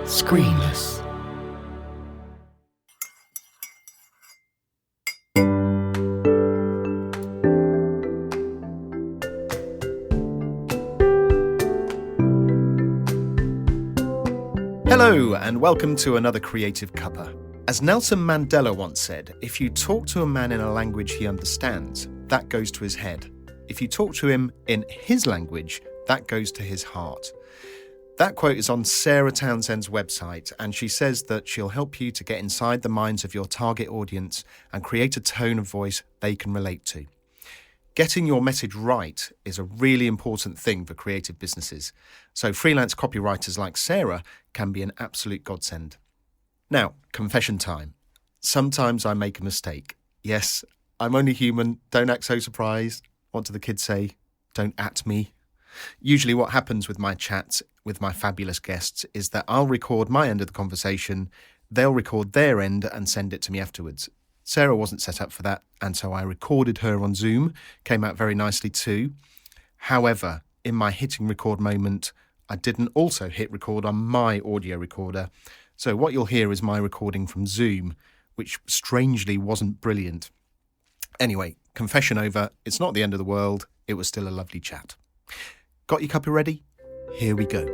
Screenless. Hello, and welcome to another Creative Cuppa. As Nelson Mandela once said, if you talk to a man in a language he understands, that goes to his head. If you talk to him in his language, that goes to his heart. That quote is on Sarah Townsend's website, and she says that she'll help you to get inside the minds of your target audience and create a tone of voice they can relate to. Getting your message right is a really important thing for creative businesses, so freelance copywriters like Sarah can be an absolute godsend. Now, confession time. Sometimes I make a mistake. Yes, I'm only human, don't act so surprised. What do the kids say? Don't at me. Usually what happens with my chats with my fabulous guests is that I'll record my end of the conversation, they'll record their end and send it to me afterwards. Sarah wasn't set up for that, and so I recorded her on Zoom, came out very nicely too. However, in my hitting record moment, I didn't also hit record on my audio recorder. So what you'll hear is my recording from Zoom, which strangely wasn't brilliant. Anyway, confession over, it's not the end of the world, it was still a lovely chat. Got your cuppa ready? Here we go.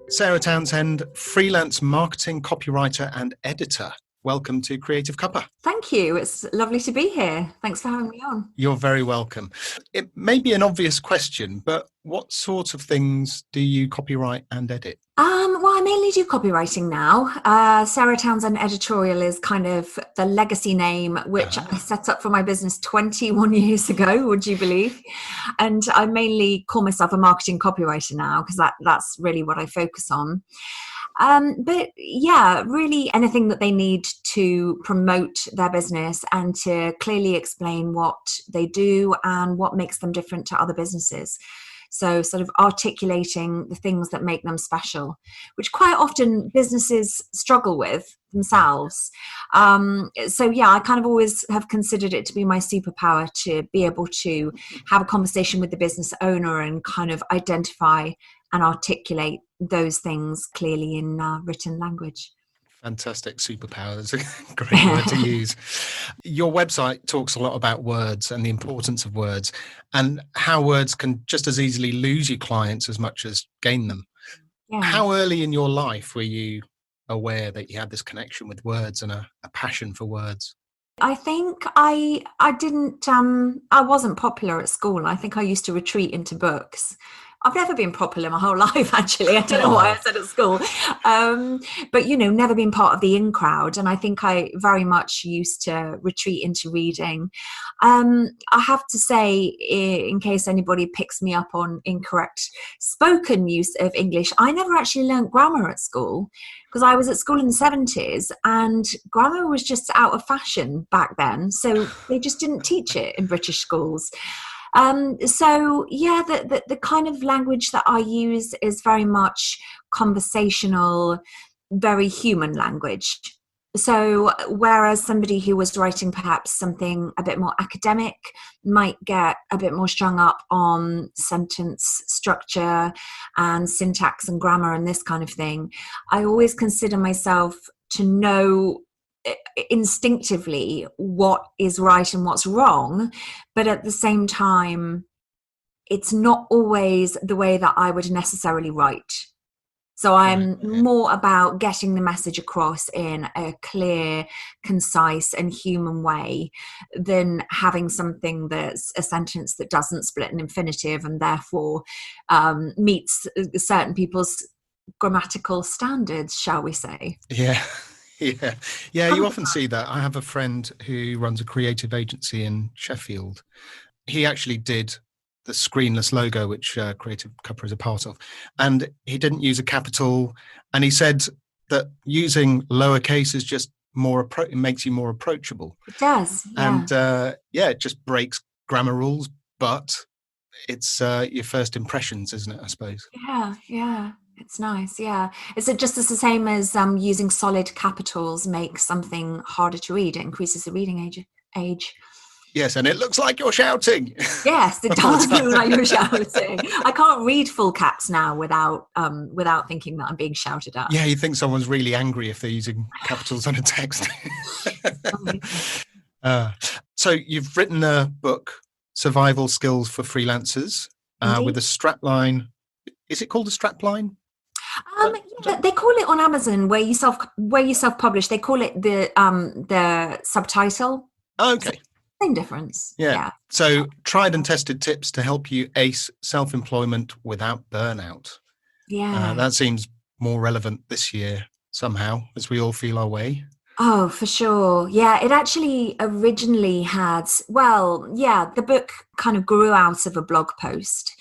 Sarah Townsend, freelance marketing copywriter and editor. Welcome to Creative Cuppa. Thank you. It's lovely to be here. Thanks for having me on. You're very welcome. It may be an obvious question, but what sort of things do you copyright and edit? Well, I mainly do copywriting now. Sarah Townsend Editorial is kind of the legacy name, which I set up for my business 21 years ago, would you believe? And I mainly call myself a marketing copywriter now because that's really what I focus on. But yeah, really anything that they need to promote their business and to clearly explain what they do and what makes them different to other businesses. So sort of articulating the things that make them special, which quite often businesses struggle with themselves. So yeah, I kind of always have considered it to be my superpower to be able to have a conversation with the business owner and kind of identify and articulate those things clearly in written language. Fantastic superpower. That's a great word to use. Your website talks a lot about words and the importance of words and how words can just as easily lose you clients as much as gain them. Yeah. How early in your life were you aware that you had this connection with words and a passion for words? I think I wasn't popular at school. I think I used to retreat into books. I've never been popular my whole life, actually. I don't know why I said at school. But, never been part of the in crowd. And I think I very much used to retreat into reading. I have to say, in case anybody picks me up on incorrect spoken use of English, I never actually learned grammar at school because I was at school in the 70s and grammar was just out of fashion back then. So they just didn't teach it in British schools. So yeah, the kind of language that I use is very much conversational, very human language. So whereas somebody who was writing perhaps something a bit more academic might get a bit more strung up on sentence structure and syntax and grammar and this kind of thing, I always consider myself to know instinctively what is right and what's wrong, but at the same time it's not always the way that I would necessarily write. So I'm more about getting the message across in a clear, concise and human way than having something that's a sentence that doesn't split an infinitive and therefore meets certain people's grammatical standards, shall we say. Yeah, you often see that. I have a friend who runs a creative agency in Sheffield. He actually did the screenless logo, which Creative Cuppa is a part of. And he didn't use a capital. And he said that using lowercase is just it makes you more approachable. It does. Yeah. And it just breaks grammar rules, but it's your first impressions, isn't it, I suppose? Yeah. It's nice, yeah. Is it just the same as using solid capitals makes something harder to read? It increases the reading age? Yes, and it looks like you're shouting. Yes, it does look like you're shouting. I can't read full caps now without thinking that I'm being shouted at. Yeah, you think someone's really angry if they're using capitals on a text. So you've written a book, Survival Skills for Freelancers, with a strapline. Is it called a strapline? Yeah, they call it on Amazon where you self-publish. They call it the subtitle. Oh, okay. Same difference. Yeah. So tried and tested tips to help you ace self-employment without burnout. Yeah. That seems more relevant this year somehow, as we all feel our way. Oh, for sure. Yeah, it actually originally the book kind of grew out of a blog post,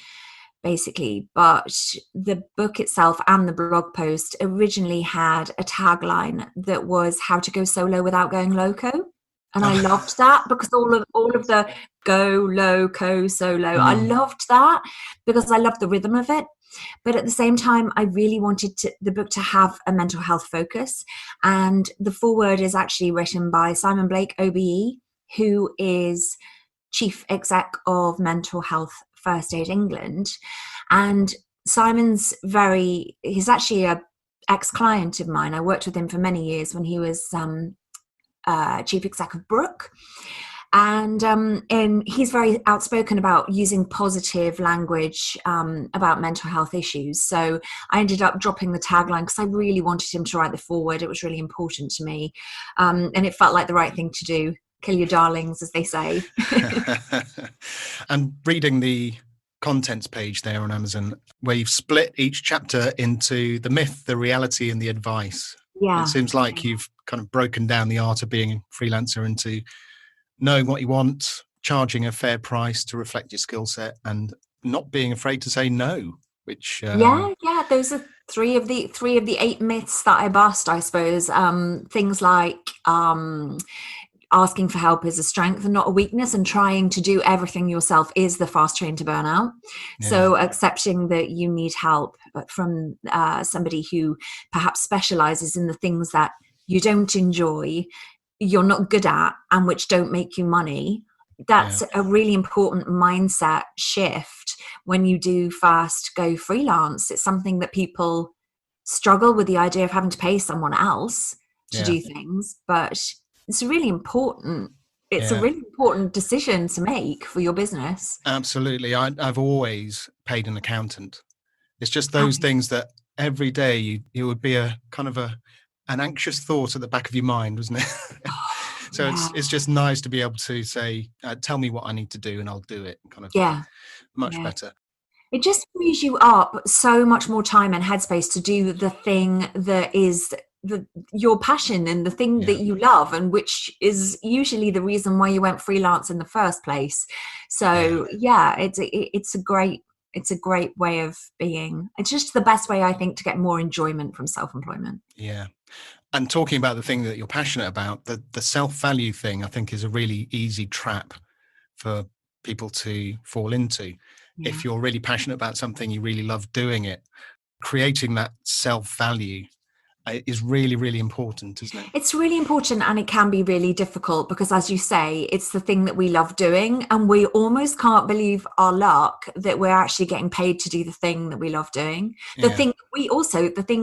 basically. But the book itself and the blog post originally had a tagline that was how to go solo without going loco. And I loved that because all of the go loco solo, I loved that because I loved the rhythm of it. But at the same time, I really wanted the book to have a mental health focus. And the foreword is actually written by Simon Blake, OBE, who is Chief Exec of Mental Health First Aid England. And Simon's he's actually a ex-client of mine. I worked with him for many years when he was Chief Exec of Brooke. And he's very outspoken about using positive language about mental health issues. So I ended up dropping the tagline because I really wanted him to write the foreword. It was really important to me. And it felt like the right thing to do. Kill your darlings, as they say. And reading the contents page there on Amazon, where you've split each chapter into the myth, the reality, and the advice. Yeah. It seems like you've kind of broken down the art of being a freelancer into knowing what you want, charging a fair price to reflect your skill set, and not being afraid to say no. Which those are three of the 8 myths that I bust, I suppose. Things like asking for help is a strength and not a weakness, and trying to do everything yourself is the fast train to burnout. Yeah. So accepting that you need help from somebody who perhaps specializes in the things that you don't enjoy, you're not good at, and which don't make you money. That's a really important mindset shift when you do first go freelance. It's something that people struggle with, the idea of having to pay someone else to do things, but it's really important. It's a really important decision to make for your business. Absolutely. I've always paid an accountant. It's just those things that every day it would be a kind of an anxious thought at the back of your mind, wasn't it? So it's just nice to be able to say, tell me what I need to do and I'll do it, kind of much better. It just frees you up so much more time and headspace to do the thing that is your passion and the thing that you love, and which is usually the reason why you went freelance in the first place. So it's a great way of being. It's just the best way, I think, to get more enjoyment from self-employment. Yeah. And talking about the thing that you're passionate about, the self-value thing, I think, is a really easy trap for people to fall into. Yeah. If you're really passionate about something, you really love doing it, creating that self-value is really, really important, isn't it? It's really important, and it can be really difficult because, as you say, it's the thing that we love doing, and we almost can't believe our luck that we're actually getting paid to do the thing that we love doing. The thing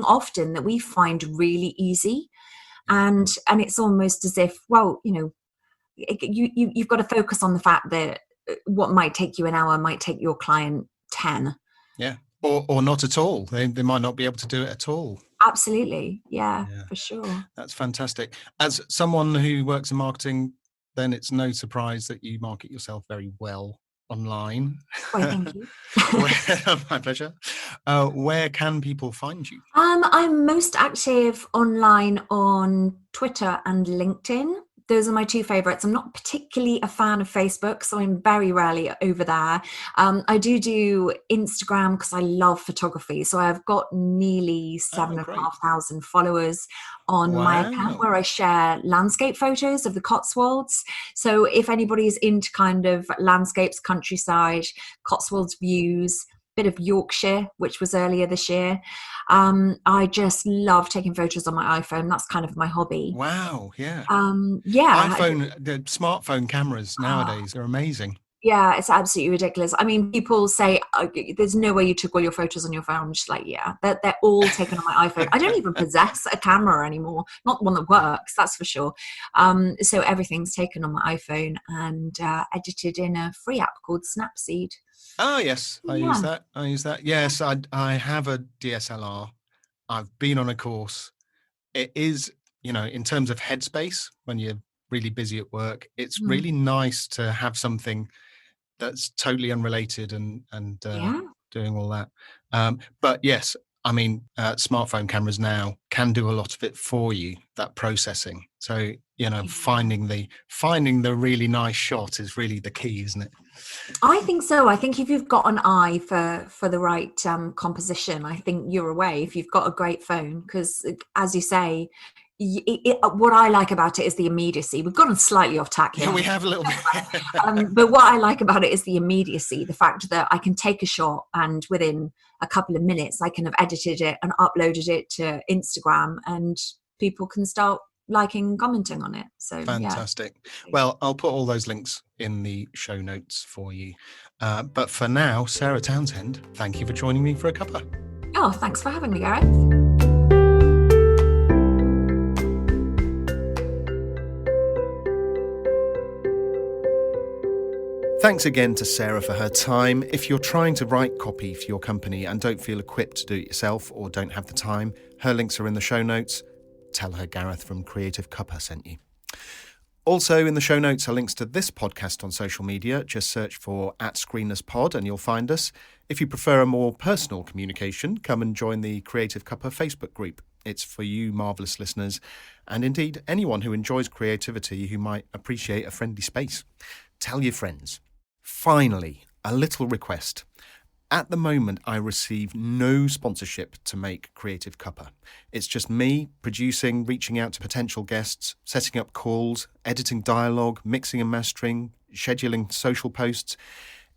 often that we find really easy, and it's almost as if, well, you've got to focus on the fact that what might take you an hour might take your client 10. Yeah. Or not at all. They might not be able to do it at all. Absolutely. Yeah, for sure. That's fantastic. As someone who works in marketing, then it's no surprise that you market yourself very well online. Well, thank you. My pleasure. Where can people find you? I'm most active online on Twitter and LinkedIn. Those are my 2 favorites. I'm not particularly a fan of Facebook, so I'm very rarely over there. I do Instagram because I love photography. So I've got nearly 7,500 followers on my account, where I share landscape photos of the Cotswolds. So if anybody's into kind of landscapes, countryside, Cotswolds views, bit of Yorkshire, which was earlier this year. I just love taking photos on my iPhone. That's kind of my hobby. Wow, yeah. Yeah. The smartphone cameras nowadays are amazing. Yeah, it's absolutely ridiculous. I mean, people say, there's no way you took all your photos on your phone. I'm just like, yeah, they're all taken on my iPhone. I don't even possess a camera anymore, not one that works, that's for sure. So everything's taken on my iPhone and edited in a free app called Snapseed. Oh, yes, I use that. Yes, I have a DSLR. I've been on a course. It is, in terms of headspace, when you're really busy at work, it's really nice to have something that's totally unrelated and doing all that. But yes, I mean, smartphone cameras now can do a lot of it for you, that processing. So, finding the really nice shot is really the key, isn't it? I think so. I think if you've got an eye for the right composition, I think you're away if you've got a great phone, because as you say, what I like about it is the immediacy. We've gone slightly off tack here. Yeah, we have a little bit. But what I like about it is the immediacy, the fact that I can take a shot and within a couple of minutes I can have edited it and uploaded it to Instagram and people can start liking and commenting on it. So fantastic. Yeah. Well, I'll put all those links in the show notes for you. But for now, Sarah Townsend, thank you for joining me for a cuppa. Oh, thanks for having me, Gareth. Thanks again to Sarah for her time. If you're trying to write copy for your company and don't feel equipped to do it yourself or don't have the time, her links are in the show notes. Tell her Gareth from Creative Cuppa sent you. Also in the show notes are links to this podcast on social media. Just search for @ScreenlessPod and you'll find us. If you prefer a more personal communication, come and join the Creative Cuppa Facebook group. It's for you marvellous listeners and indeed anyone who enjoys creativity who might appreciate a friendly space. Tell your friends. Finally, a little request. At the moment, I receive no sponsorship to make Creative Cuppa. It's just me producing, reaching out to potential guests, setting up calls, editing dialogue, mixing and mastering, scheduling social posts.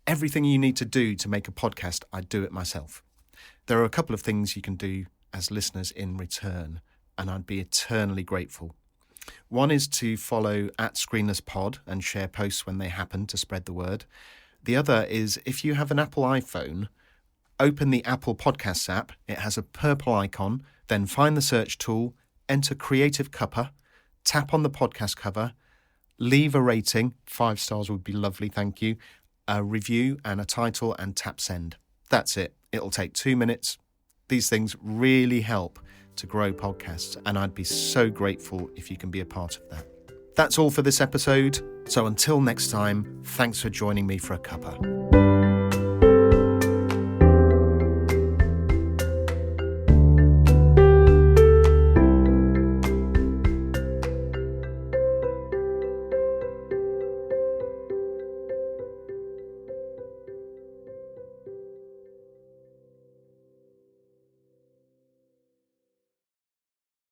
Everything you need to do to make a podcast, I do it myself. There are a couple of things you can do as listeners in return, and I'd be eternally grateful. One is to follow @ScreenlessPod and share posts when they happen to spread the word. The other is if you have an Apple iPhone, open the Apple Podcasts app. It has a purple icon. Then find the search tool, enter Creative Cuppa, tap on the podcast cover, leave a rating. 5 stars would be lovely, thank you. A review and a title and tap send. That's it. It'll take 2 minutes. These things really help to grow podcasts, and I'd be so grateful if you can be a part of that. That's all for this episode. So until next time, thanks for joining me for a cuppa.